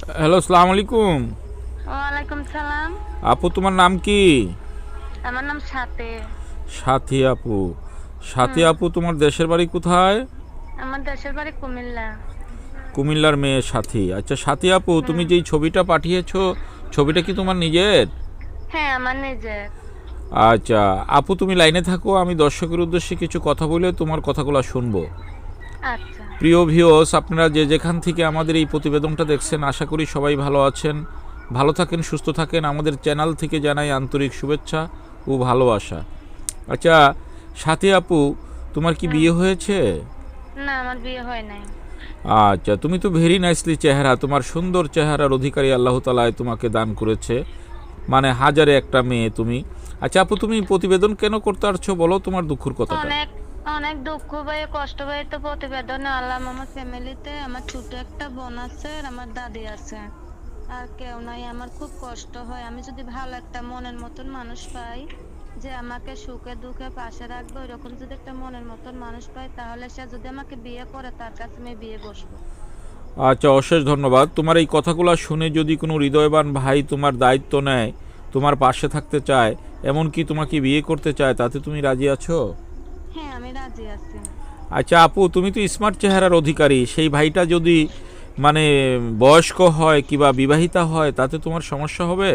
Hello, আসসালামু আলাইকুম। ওয়ালাইকুম সালাম। আপু, তোমার নাম কি? আমার নাম সাথে। সাথী আপু। সাথী হুম। আপু, তোমার দেশের বাড়ি কোথায়? আমার দেশের বাড়ি কুমিল্লা। কুমিল্লার মেয়ে সাথী। আচ্ছা সাথী আপু, তুমি হুম। যেই ছবিটা পাঠিয়েছো, ছবিটা কি তোমার নিজের? হ্যাঁ, আমার নিজের। আচ্ছা আপু, তুমি লাইনে থাকো, আমি দর্শকের উদ্দেশ্যে কিছু কথা বলে তোমার কথাগুলো শুনবো। আচ্ছা। প্রিয় ভিউয়ার্স, আপনারা যে যেখান থেকে আমাদের এই প্রতিবেদনটা দেখছেন, আশা করি সবাই ভালো আছেন, ভালো থাকেন, সুস্থ থাকেন। আমাদের চ্যানেল থেকে জানাই আন্তরিক শুভেচ্ছা ও ভালোবাসা। আচ্ছা সাথী আপু, তোমার কি হুম। বিয়ে হয়েছে? না, আমার বিয়ে হয় নাই। আচ্ছা, তুমি তো ভেরি নাইসলি চেহারা, তোমার সুন্দর চেহারার অধিকারী আল্লাহ তাআলা তোমাকে দান করেছে, মানে হাজারে একটা মেয়ে তুমি। আচ্ছা আপু, তুমি প্রতিবেদন কেন করতে আসছো, বলো তোমার দুঃখের কথাটা। অনেক অনেক দুঃখ ভাই, কষ্ট ভাই, তো প্রতিবেদনে আল্লাহ আমার ফ্যামিলিতে আমার ছোট একটা বোন আছে আর আমার দাদি আছে। আর কেউ নাই। আমার খুব কষ্ট হয়। আমি যদি ভালো একটা মনের মতন মানুষ পাই, যে আমাকে সুখে দুঃখে পাশে রাখবে, ওইরকম যদি একটা মনের মতন মানুষ পাই, তাহলে সে যদি আমাকে বিয়ে করে, তার কাছে আমি বিয়ে বসবো। আচ্ছা, অশেষ ধন্যবাদ। তোমার এই কথাগুলো শুনে যদি কোনো হৃদয়বান ভাই তোমার দায়িত্ব নেয়, তোমার পাশে থাকতে চায়, এমনকি তোমাকে বিয়ে করতে চায়, তাতে তুমি রাজি আছো? হ্যাঁ, আমি রাজি আছি। আচ্ছা আপু, তুমি তো স্মার্ট চেহারার অধিকারী, সেই ভাইটা যদি মানে বয়স্ক হয় কিংবা বিবাহিতা হয়, তাতে তোমার সমস্যা হবে?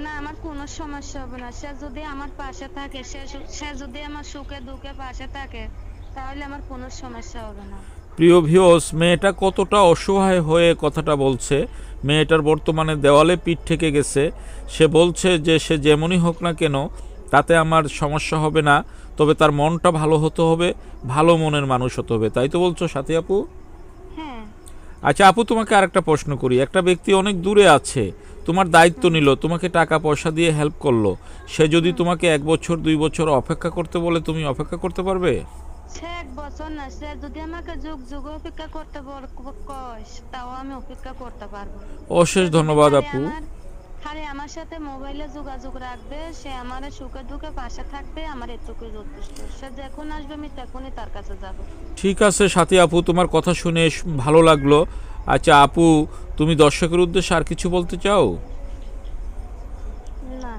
না, আমার কোনো সমস্যা হবে না। সে যদি আমার পাশে থাকে, সে যদি আমার সুখে দুঃখে পাশে থাকে, তাহলে আমার কোনো সমস্যা হবে না। প্রিয় ভিউয়ার্স, মেয়েটা কতটা অসহায় হয়ে কথাটা বলছে। মেয়েটার বর্তমানে দেওয়ালে পিঠ ঠেকে গেছে। সে বলছে যে সে যেমনই হোক না কেন, তাতে আমার সমস্যা হবে না, তবে তার মনটা ভালো হতে হবে, ভালো মনের মানুষ হতে হবে। তাই তো বলছো সাথী আপু? হ্যাঁ। আচ্ছা আপু, তোমাকে আরেকটা প্রশ্ন করি। একটা ব্যক্তি অনেক দূরে আছে, তোমার দায়িত্ব হুম। নিল, তোমাকে টাকা পয়সা দিয়ে হেল্প করলো, সে যদি হুম। তোমাকে 1 বছর 2 বছর অপেক্ষা করতে বলে, তুমি অপেক্ষা করতে পারবে? সে 1 বছর না, সে যদি আমাকে যুগ যুগ অপেক্ষা করতে কয়, তাও আমি অপেক্ষা করতে পারবো। অশেষ সে যদি ধন্যবাদ আপু। খালি আমার সাথে মোবাইলে যোগাযোগ রাখবে, সে আমার সুখে দুঃখে পাশে থাকবে, আমার এটুকুই যথেষ্ট। সে যখন আসবে, আমি তখনই তার কাছে যাব। ঠিক আছে সাথী আপু, তোমার কথা শুনে ভালো লাগলো। আচ্ছা আপু, তুমি দর্শকের উদ্দেশ্যে আর কিছু বলতে চাও? না।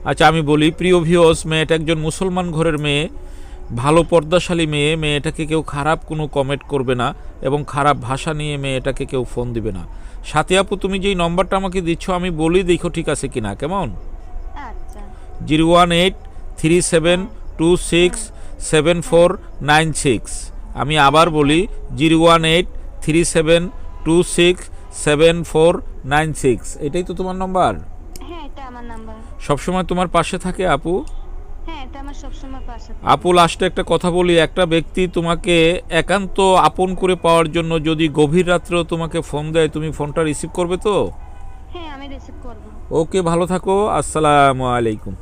আচ্ছা আমি বলি, প্রিয় ভিউয়ার্স, মেয়েটা একজন মুসলমান ঘরের মেয়ে, ভালো পর্দাশালী মেয়ে। মেয়েটাকে কেউ খারাপ কোনো কমেন্ট করবে না এবং খারাপ ভাষা নিয়ে মেয়েটাকে কেউ ফোন দিবে না। সাথী আপু, তুমি যেই নম্বরটা আমাকে দিচ্ছ, আমি বলি দেখো ঠিক আছে কিনা, কেমন? আচ্ছা। হুম। হুম। হুম। 01837274796। আমি আবার হ্যাঁ, হ্যাঁ। বলি, 01837274796। এটাই তো তোমার নম্বর? হ্যাঁ, এটা আমার নাম্বার। সবসময় তোমার পাশে থাকে আপু? হ্যাঁ, এটা আমার সবসময় পাশে থাকে। আপু, লাস্টে একটা কথা বলি। একটা ব্যক্তি তোমাকে একান্ত আপন করে পাওয়ার জন্য যদি গভীর রাত্রেও তোমাকে ফোন দেয়, তুমি ফোনটা রিসিভ করবে তো? হ্যাঁ, আমি রিসিভ করব। ওকে, ভালো থাকো, আসসালামু আলাইকুম।